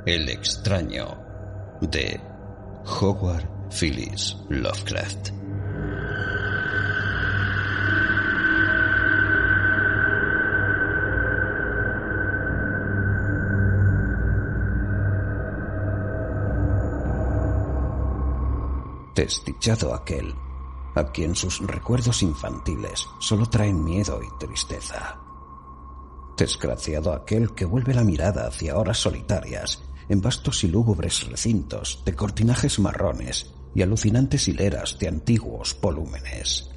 El extraño de Howard Phillips Lovecraft. Desdichado aquel a quien sus recuerdos infantiles solo traen miedo y tristeza. Desgraciado aquel que vuelve la mirada hacia horas solitarias en vastos y lúgubres recintos de cortinajes marrones y alucinantes hileras de antiguos volúmenes,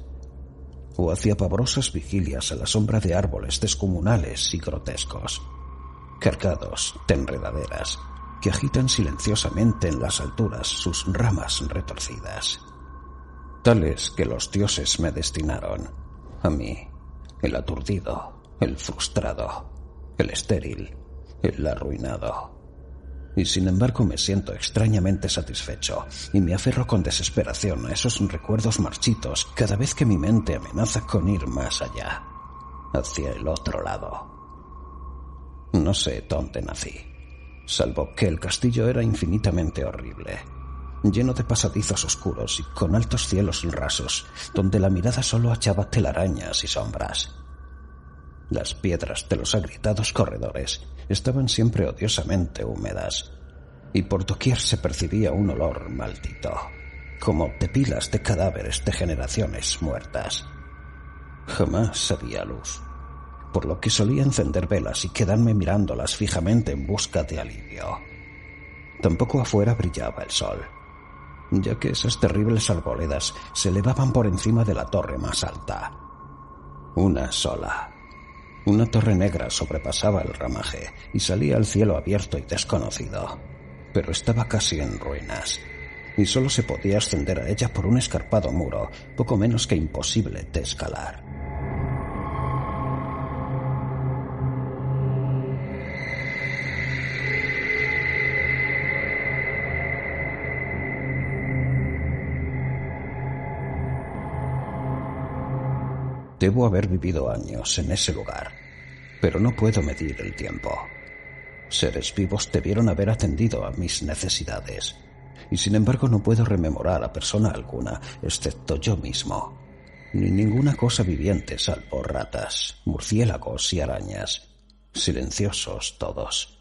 o hacia pavorosas vigilias a la sombra de árboles descomunales y grotescos, cargados de enredaderas que agitan silenciosamente en las alturas sus ramas retorcidas, tales que los dioses me destinaron, a mí, el aturdido, el frustrado, el estéril, el arruinado. Y sin embargo me siento extrañamente satisfecho y me aferro con desesperación a esos recuerdos marchitos cada vez que mi mente amenaza con ir más allá, hacia el otro lado. No sé dónde nací, salvo que el castillo era infinitamente horrible, lleno de pasadizos oscuros y con altos cielos rasos, donde la mirada solo hallaba telarañas y sombras. Las piedras de los agrietados corredores estaban siempre odiosamente húmedas, y por doquier se percibía un olor maldito, como de pilas de cadáveres de generaciones muertas. Jamás había luz, por lo que solía encender velas y quedarme mirándolas fijamente en busca de alivio. Tampoco afuera brillaba el sol, ya que esas terribles arboledas se elevaban por encima de la torre más alta. Una sola. Una torre negra sobrepasaba el ramaje y salía al cielo abierto y desconocido, pero estaba casi en ruinas, y solo se podía ascender a ella por un escarpado muro, poco menos que imposible de escalar. Debo haber vivido años en ese lugar, pero no puedo medir el tiempo. Seres vivos debieron haber atendido a mis necesidades, y sin embargo no puedo rememorar a persona alguna, excepto yo mismo, ni ninguna cosa viviente salvo ratas, murciélagos y arañas, silenciosos todos.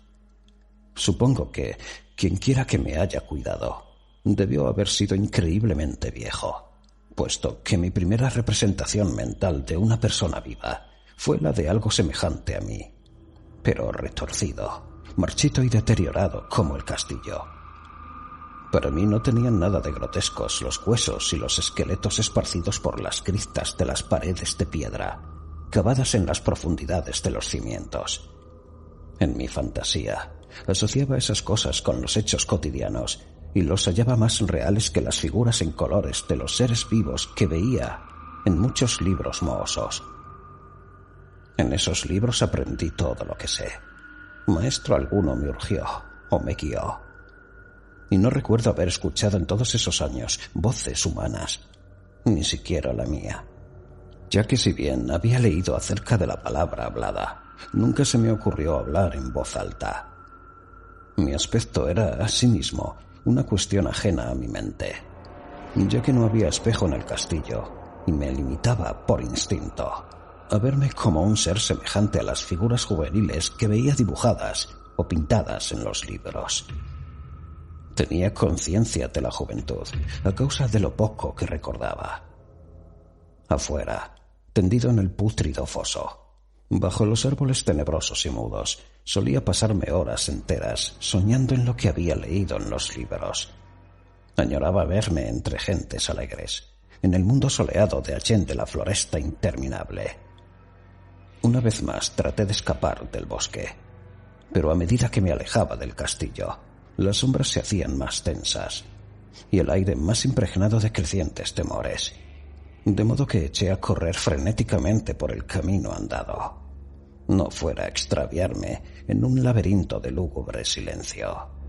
Supongo que quienquiera que me haya cuidado debió haber sido increíblemente viejo, puesto que mi primera representación mental de una persona viva fue la de algo semejante a mí, pero retorcido, marchito y deteriorado como el castillo. Para mí no tenían nada de grotescos los huesos y los esqueletos esparcidos por las criptas de las paredes de piedra, cavadas en las profundidades de los cimientos. En mi fantasía, asociaba esas cosas con los hechos cotidianos y los hallaba más reales que las figuras en colores de los seres vivos que veía en muchos libros mohosos. En esos libros aprendí todo lo que sé. Maestro alguno me urgió o me guió. Y no recuerdo haber escuchado en todos esos años voces humanas, ni siquiera la mía, ya que si bien había leído acerca de la palabra hablada, nunca se me ocurrió hablar en voz alta. Mi aspecto era, asimismo, una cuestión ajena a mi mente, ya que no había espejo en el castillo y me limitaba, por instinto, a verme como un ser semejante a las figuras juveniles que veía dibujadas o pintadas en los libros. Tenía conciencia de la juventud a causa de lo poco que recordaba. Afuera, tendido en el pútrido foso, bajo los árboles tenebrosos y mudos, solía pasarme horas enteras soñando en lo que había leído en los libros. Añoraba verme entre gentes alegres, en el mundo soleado de allende la floresta interminable. Una vez más traté de escapar del bosque, pero a medida que me alejaba del castillo, las sombras se hacían más tensas y el aire más impregnado de crecientes temores, de modo que eché a correr frenéticamente por el camino andado, no fuera a extraviarme en un laberinto de lúgubre silencio.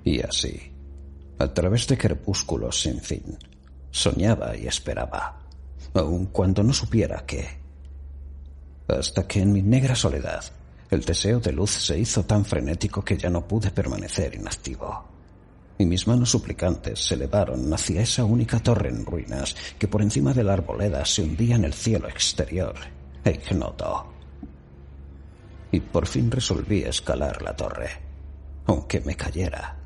Y así, a través de crepúsculos sin fin, soñaba y esperaba, aun cuando no supiera qué. Hasta que en mi negra soledad, el deseo de luz se hizo tan frenético que ya no pude permanecer inactivo. Y mis manos suplicantes se elevaron hacia esa única torre en ruinas que por encima de la arboleda se hundía en el cielo exterior e ignoto. Y por fin resolví escalar la torre, aunque me cayera,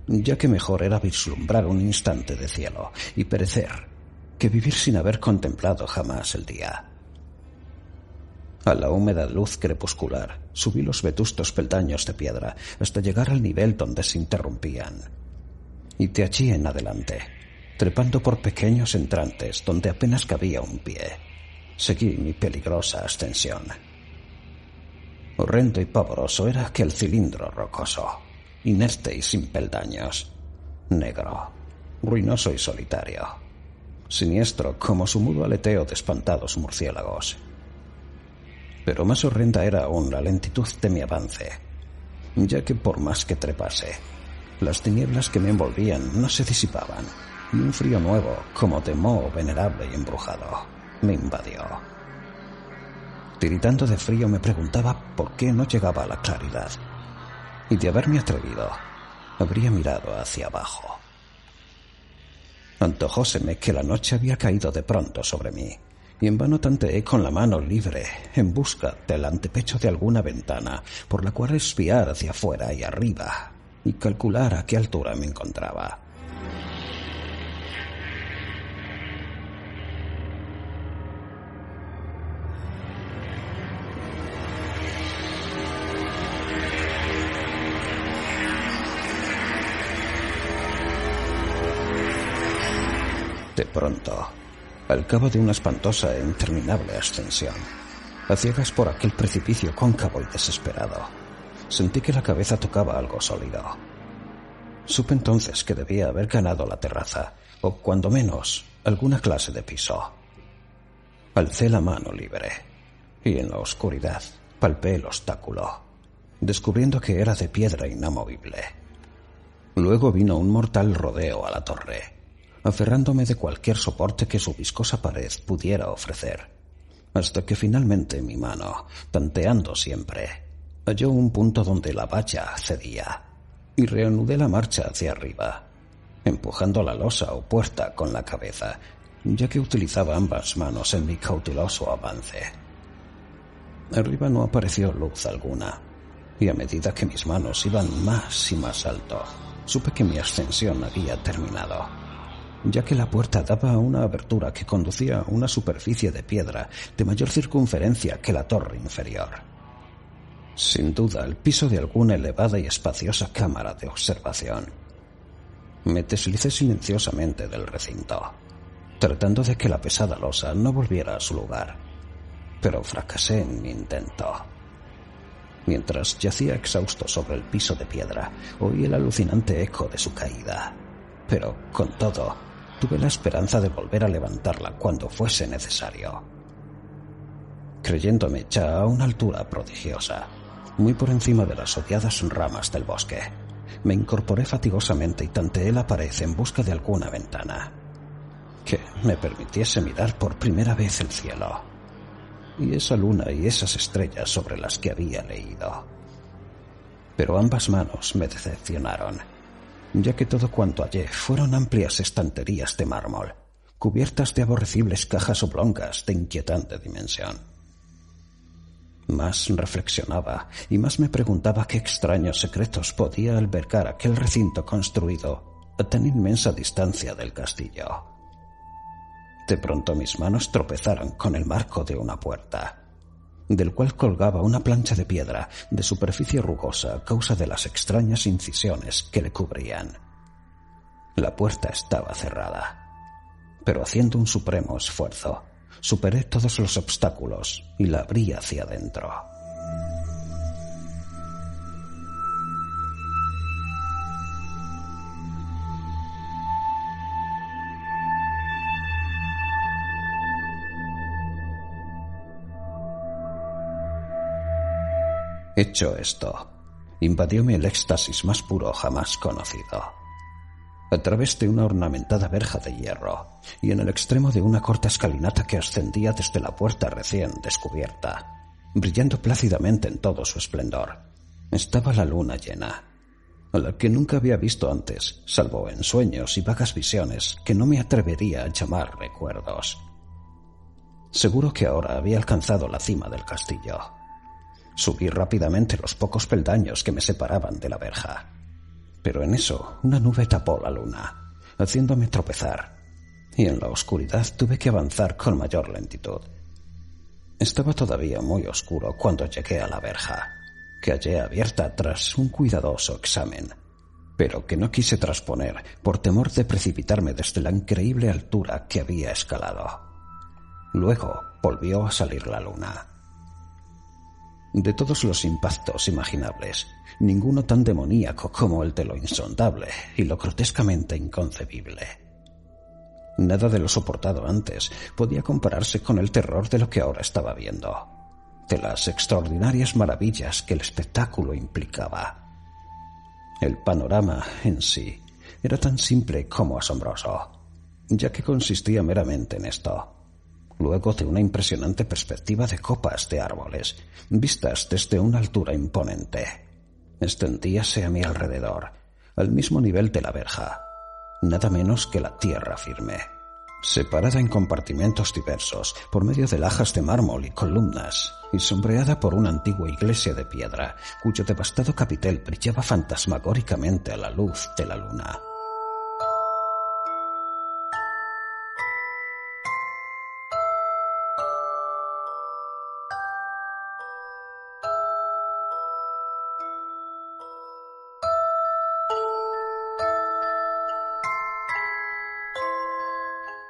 ya que mejor era vislumbrar un instante de cielo y perecer que vivir sin haber contemplado jamás el día. A la húmeda luz crepuscular subí los vetustos peldaños de piedra hasta llegar al nivel donde se interrumpían. Y de allí en adelante, trepando por pequeños entrantes donde apenas cabía un pie, seguí mi peligrosa ascensión. Horrendo y pavoroso era aquel cilindro rocoso, inerte y sin peldaños, negro, ruinoso y solitario, siniestro como su mudo aleteo de espantados murciélagos. Pero más horrenda era aún la lentitud de mi avance, ya que por más que trepase, las tinieblas que me envolvían no se disipaban, y un frío nuevo, como de moho venerable y embrujado, me invadió. Tiritando de frío me preguntaba por qué no llegaba a la claridad, y de haberme atrevido, habría mirado hacia abajo. Antojóseme que la noche había caído de pronto sobre mí, y en vano tanteé con la mano libre en busca del antepecho de alguna ventana por la cual espiar hacia afuera y arriba y calcular a qué altura me encontraba. De pronto, al cabo de una espantosa e interminable ascensión, a ciegas por aquel precipicio cóncavo y desesperado, sentí que la cabeza tocaba algo sólido. Supe entonces que debía haber ganado la terraza, o cuando menos, alguna clase de piso. Alcé la mano libre, y en la oscuridad palpé el obstáculo, descubriendo que era de piedra inamovible. Luego vino un mortal rodeo a la torre, aferrándome de cualquier soporte que su viscosa pared pudiera ofrecer, hasta que finalmente mi mano, tanteando siempre, halló un punto donde la valla cedía, y reanudé la marcha hacia arriba, empujando la losa o puerta con la cabeza, ya que utilizaba ambas manos en mi cauteloso avance. Arriba no apareció luz alguna, y a medida que mis manos iban más y más alto, supe que mi ascensión había terminado, ya que la puerta daba a una abertura que conducía a una superficie de piedra de mayor circunferencia que la torre inferior. Sin duda, el piso de alguna elevada y espaciosa cámara de observación. Me deslicé silenciosamente del recinto, tratando de que la pesada losa no volviera a su lugar, pero fracasé en mi intento. Mientras yacía exhausto sobre el piso de piedra, oí el alucinante eco de su caída, pero, con todo, tuve la esperanza de volver a levantarla cuando fuese necesario. Creyéndome ya a una altura prodigiosa, muy por encima de las odiadas ramas del bosque, me incorporé fatigosamente y tanteé la pared en busca de alguna ventana que me permitiese mirar por primera vez el cielo y esa luna y esas estrellas sobre las que había leído. Pero ambas manos me decepcionaron, ya que todo cuanto hallé fueron amplias estanterías de mármol, cubiertas de aborrecibles cajas oblongas de inquietante dimensión. Más reflexionaba y más me preguntaba qué extraños secretos podía albergar aquel recinto construido a tan inmensa distancia del castillo. De pronto mis manos tropezaron con el marco de una puerta, del cual colgaba una plancha de piedra de superficie rugosa a causa de las extrañas incisiones que le cubrían. La puerta estaba cerrada, pero haciendo un supremo esfuerzo, superé todos los obstáculos y la abrí hacia adentro. Hecho esto, invadióme el éxtasis más puro jamás conocido. A través de una ornamentada verja de hierro y en el extremo de una corta escalinata que ascendía desde la puerta recién descubierta, brillando plácidamente en todo su esplendor, estaba la luna llena, a la que nunca había visto antes, salvo en sueños y vagas visiones que no me atrevería a llamar recuerdos. Seguro que ahora había alcanzado la cima del castillo. Subí rápidamente los pocos peldaños que me separaban de la verja. Pero en eso, una nube tapó la luna, haciéndome tropezar, y en la oscuridad tuve que avanzar con mayor lentitud. Estaba todavía muy oscuro cuando llegué a la verja, que hallé abierta tras un cuidadoso examen, pero que no quise trasponer por temor de precipitarme desde la increíble altura que había escalado. Luego volvió a salir la luna. De todos los impactos imaginables, ninguno tan demoníaco como el de lo insondable y lo grotescamente inconcebible. Nada de lo soportado antes podía compararse con el terror de lo que ahora estaba viendo, de las extraordinarias maravillas que el espectáculo implicaba. El panorama en sí era tan simple como asombroso, ya que consistía meramente en esto. Luego de una impresionante perspectiva de copas de árboles, vistas desde una altura imponente, extendíase a mi alrededor, al mismo nivel de la verja, nada menos que la tierra firme, separada en compartimentos diversos por medio de lajas de mármol y columnas, y sombreada por una antigua iglesia de piedra, cuyo devastado capitel brillaba fantasmagóricamente a la luz de la luna.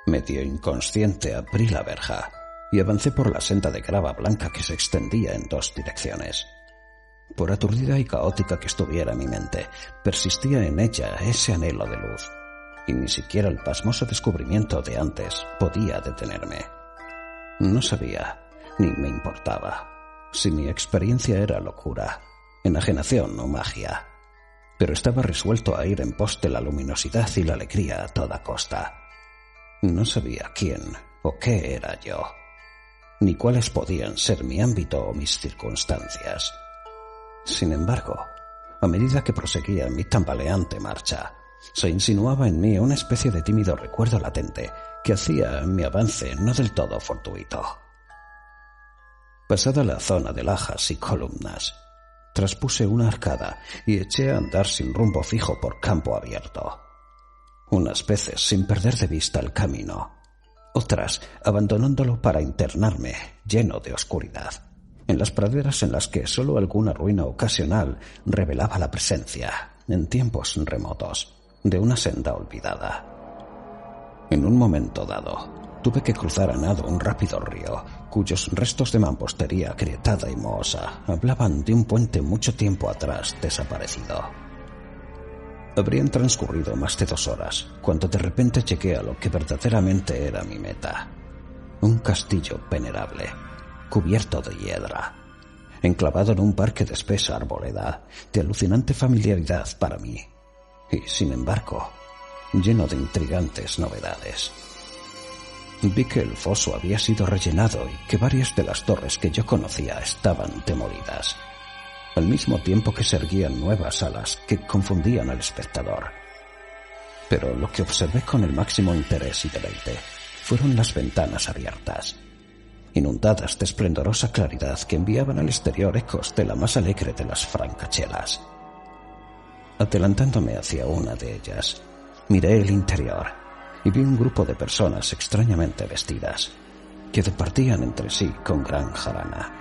Medio inconsciente abrí la verja y avancé por la senda de grava blanca que se extendía en dos direcciones. Por aturdida y caótica que estuviera mi mente, persistía en ella ese anhelo de luz, y ni siquiera el pasmoso descubrimiento de antes podía detenerme. No sabía, ni me importaba, si mi experiencia era locura, enajenación o magia, pero estaba resuelto a ir en pos de la luminosidad y la alegría a toda costa. No sabía quién o qué era yo, ni cuáles podían ser mi ámbito o mis circunstancias. Sin embargo, a medida que proseguía en mi tambaleante marcha, se insinuaba en mí una especie de tímido recuerdo latente que hacía mi avance no del todo fortuito. Pasada la zona de lajas y columnas, traspuse una arcada y eché a andar sin rumbo fijo por campo abierto. Unas veces sin perder de vista el camino, otras abandonándolo para internarme, lleno de oscuridad, en las praderas en las que sólo alguna ruina ocasional revelaba la presencia, en tiempos remotos, de una senda olvidada. En un momento dado, tuve que cruzar a nado un rápido río, cuyos restos de mampostería agrietada y mohosa hablaban de un puente mucho tiempo atrás desaparecido. Habrían transcurrido más de 2 horas, cuando de repente llegué a lo que verdaderamente era mi meta. Un castillo venerable, cubierto de hiedra, enclavado en un parque de espesa arboleda, de alucinante familiaridad para mí, y, sin embargo, lleno de intrigantes novedades. Vi que el foso había sido rellenado y que varias de las torres que yo conocía estaban demolidas, al mismo tiempo que se erguían nuevas alas que confundían al espectador. Pero lo que observé con el máximo interés y deleite fueron las ventanas abiertas, inundadas de esplendorosa claridad que enviaban al exterior ecos de la más alegre de las francachelas. Adelantándome hacia una de ellas, miré el interior y vi un grupo de personas extrañamente vestidas, que departían entre sí con gran jarana.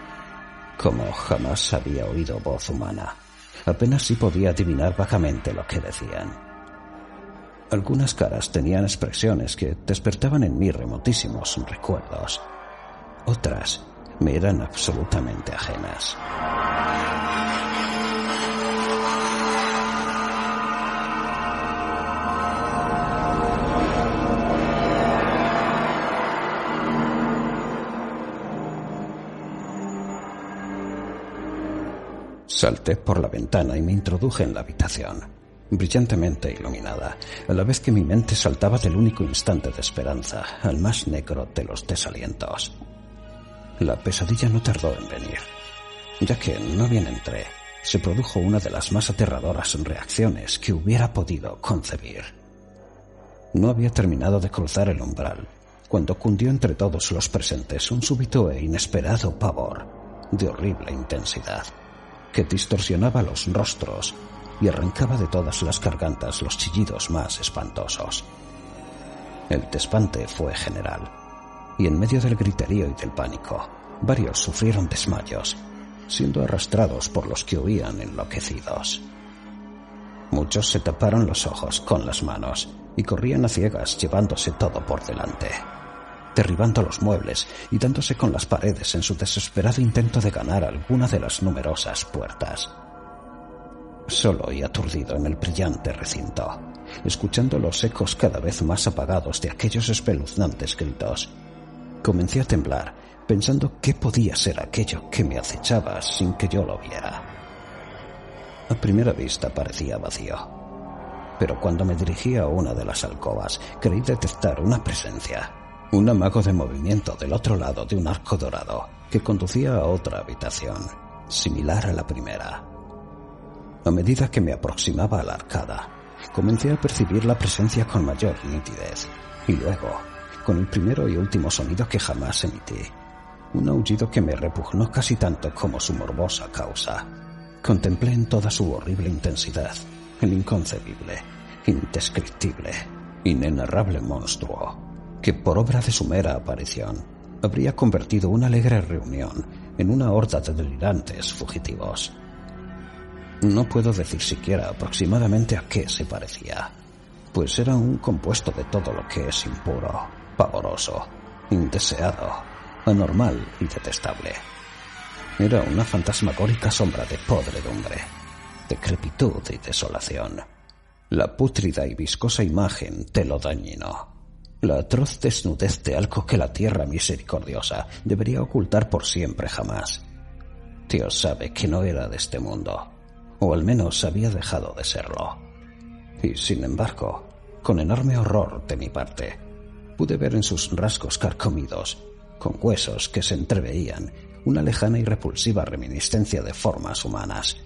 Como jamás había oído voz humana, apenas sí podía adivinar vagamente lo que decían. Algunas caras tenían expresiones que despertaban en mí remotísimos recuerdos. Otras me eran absolutamente ajenas. Salté por la ventana y me introduje en la habitación, brillantemente iluminada, a la vez que mi mente saltaba del único instante de esperanza al más negro de los desalientos. La pesadilla no tardó en venir, ya que, no bien entré, se produjo una de las más aterradoras reacciones que hubiera podido concebir. No había terminado de cruzar el umbral cuando cundió entre todos los presentes un súbito e inesperado pavor de horrible intensidad que distorsionaba los rostros y arrancaba de todas las gargantas los chillidos más espantosos. El despante fue general, y en medio del griterío y del pánico, varios sufrieron desmayos, siendo arrastrados por los que huían enloquecidos. Muchos se taparon los ojos con las manos y corrían a ciegas llevándose todo por delante, derribando los muebles y dándose con las paredes en su desesperado intento de ganar alguna de las numerosas puertas. Solo y aturdido en el brillante recinto, escuchando los ecos cada vez más apagados de aquellos espeluznantes gritos, comencé a temblar, pensando qué podía ser aquello que me acechaba sin que yo lo viera. A primera vista parecía vacío, pero cuando me dirigí a una de las alcobas creí detectar una presencia, un amago de movimiento del otro lado de un arco dorado que conducía a otra habitación, similar a la primera. A medida que me aproximaba a la arcada, comencé a percibir la presencia con mayor nitidez, y luego, con el primero y último sonido que jamás emití, un aullido que me repugnó casi tanto como su morbosa causa, contemplé en toda su horrible intensidad el inconcebible, indescriptible, inenarrable monstruo que, por obra de su mera aparición, habría convertido una alegre reunión en una horda de delirantes fugitivos. No puedo decir siquiera aproximadamente a qué se parecía, pues era un compuesto de todo lo que es impuro, pavoroso, indeseado, anormal y detestable. Era una fantasmagórica sombra de podredumbre, decrepitud y desolación, la pútrida y viscosa imagen de lo dañino, la atroz desnudez de algo que la tierra misericordiosa debería ocultar por siempre jamás. Dios sabe que no era de este mundo, o al menos había dejado de serlo. Y sin embargo, con enorme horror de mi parte, pude ver en sus rasgos carcomidos, con huesos que se entreveían, una lejana y repulsiva reminiscencia de formas humanas,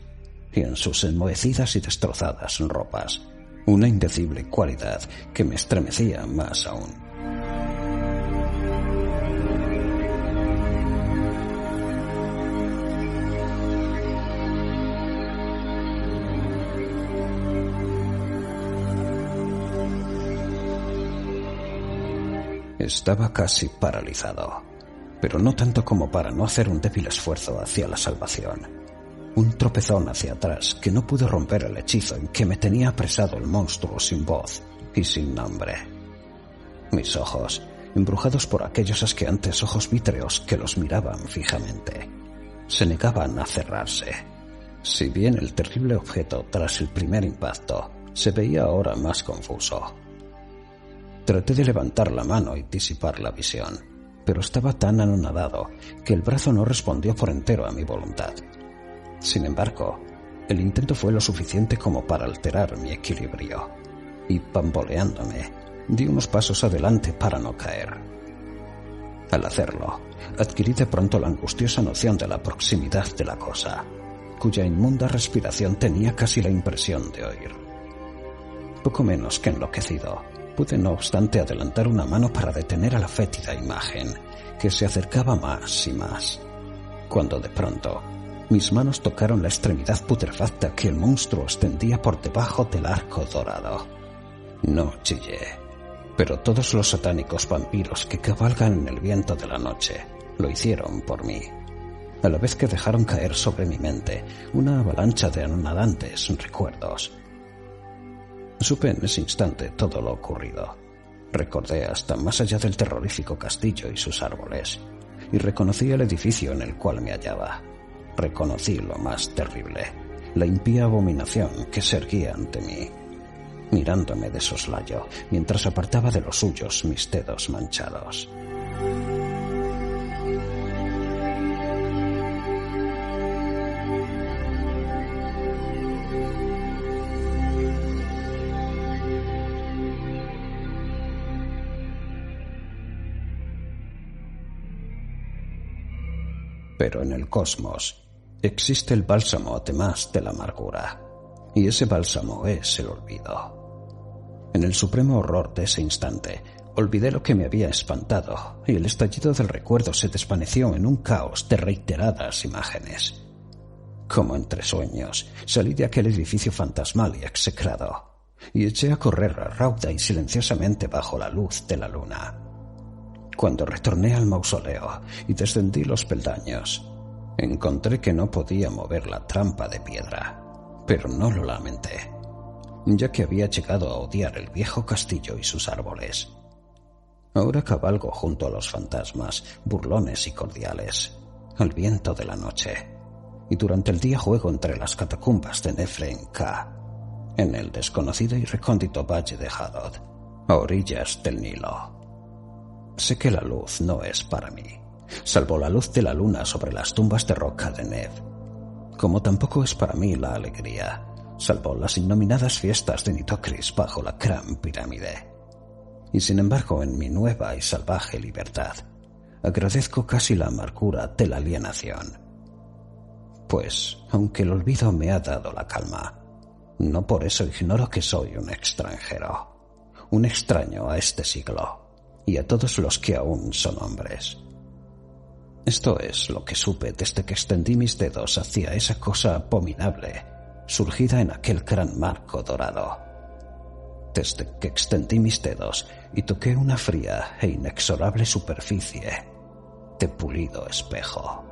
y en sus enmohecidas y destrozadas ropas, una indecible cualidad que me estremecía más aún. Estaba casi paralizado, pero no tanto como para no hacer un débil esfuerzo hacia la salvación. Un tropezón hacia atrás que no pudo romper el hechizo en que me tenía apresado el monstruo sin voz y sin nombre. Mis ojos, embrujados por aquellos asqueantes ojos vítreos que los miraban fijamente, se negaban a cerrarse. Si bien el terrible objeto tras el primer impacto se veía ahora más confuso. Traté de levantar la mano y disipar la visión, pero estaba tan anonadado que el brazo no respondió por entero a mi voluntad. Sin embargo, el intento fue lo suficiente como para alterar mi equilibrio, y bamboleándome, di unos pasos adelante para no caer. Al hacerlo, adquirí de pronto la angustiosa noción de la proximidad de la cosa, cuya inmunda respiración tenía casi la impresión de oír. Poco menos que enloquecido, pude no obstante adelantar una mano para detener a la fétida imagen, que se acercaba más y más, cuando de pronto mis manos tocaron la extremidad putrefacta que el monstruo extendía por debajo del arco dorado. No chillé, pero todos los satánicos vampiros que cabalgan en el viento de la noche lo hicieron por mí, a la vez que dejaron caer sobre mi mente una avalancha de anonadantes recuerdos. Supe en ese instante todo lo ocurrido. Recordé hasta más allá del terrorífico castillo y sus árboles, y reconocí el edificio en el cual me hallaba. Reconocí lo más terrible, la impía abominación que se erguía ante mí, mirándome de soslayo mientras apartaba de los suyos mis dedos manchados. Pero en el cosmos existe el bálsamo además de la amargura, y ese bálsamo es el olvido. En el supremo horror de ese instante, olvidé lo que me había espantado, y el estallido del recuerdo se desvaneció en un caos de reiteradas imágenes. Como entre sueños, salí de aquel edificio fantasmal y execrado, y eché a correr rauda y silenciosamente bajo la luz de la luna. Cuando retorné al mausoleo y descendí los peldaños, encontré que no podía mover la trampa de piedra, pero no lo lamenté, ya que había llegado a odiar el viejo castillo y sus árboles. Ahora cabalgo junto a los fantasmas, burlones y cordiales, al viento de la noche, y durante el día juego entre las catacumbas de Nefren Ka, en el desconocido y recóndito valle de Hadod, a orillas del Nilo. Sé que la luz no es para mí, salvo la luz de la luna sobre las tumbas de roca de Nev, como tampoco es para mí la alegría, salvo las innominadas fiestas de Nitocris bajo la Gran Pirámide. Y sin embargo, en mi nueva y salvaje libertad, agradezco casi la amargura de la alienación. Pues, aunque el olvido me ha dado la calma, no por eso ignoro que soy un extranjero, un extraño a este siglo y a todos los que aún son hombres. Esto es lo que supe desde que extendí mis dedos hacia esa cosa abominable surgida en aquel gran marco dorado. Desde que extendí mis dedos y toqué una fría e inexorable superficie de pulido espejo.